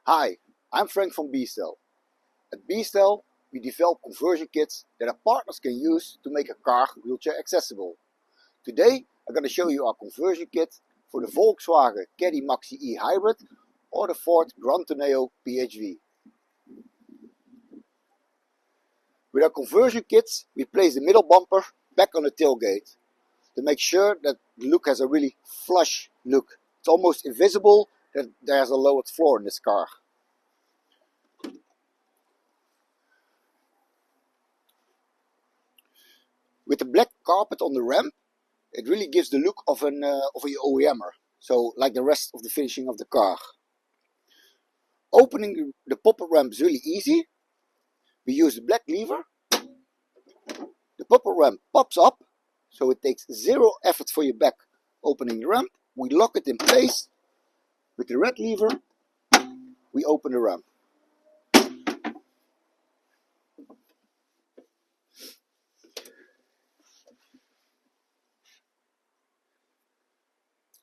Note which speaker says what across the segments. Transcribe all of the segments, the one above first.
Speaker 1: Hi, I'm Frank from B-Style. At B-Style, we develop conversion kits that our partners can use to make a car wheelchair accessible. Today, I'm going to show you our conversion kit for the Volkswagen Caddy Maxi eHybrid or the Ford Tourneo PHEV. With our conversion kits, we place the middle bumper back on the tailgate to make sure that the look has a really flush look. It's almost invisible that there's a lowered floor in this car. With the black carpet on the ramp, it really gives the look of an OEMer, so like the rest of the finishing of the car. Opening the pop-up ramp is really easy. We use the black lever. The pop-up ramp pops up, so it takes zero effort for your back opening the ramp. We lock it in place. With the red lever, we open the ramp.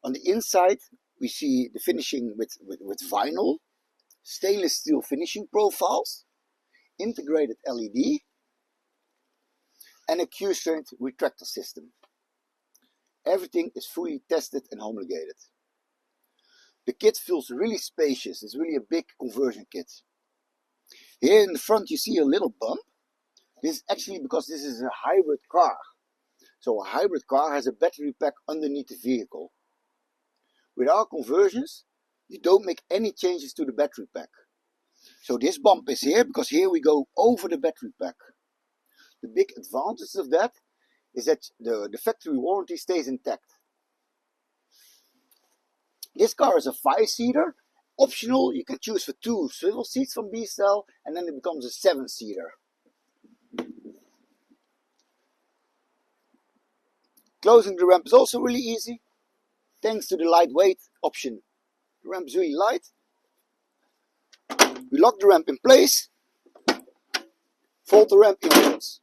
Speaker 1: On the inside, we see the finishing with vinyl, stainless steel finishing profiles, integrated LED, and a Q-strength retractor system. Everything is fully tested and homologated. The kit feels really spacious. It's really a big conversion kit. Here in the front you see a little bump. This is actually because this is a hybrid car. So a hybrid car has a battery pack underneath the vehicle. With our conversions, you don't make any changes to the battery pack. So this bump is here because here we go over the battery pack. The big advantage of that is that the factory warranty stays intact. This car is a 5-seater. Optional, you can choose for 2 swivel seats from B-Style, and then it becomes a 7-seater. Closing the ramp is also really easy, thanks to the lightweight option. The ramp is really light. We lock the ramp in place, fold the ramp inwards.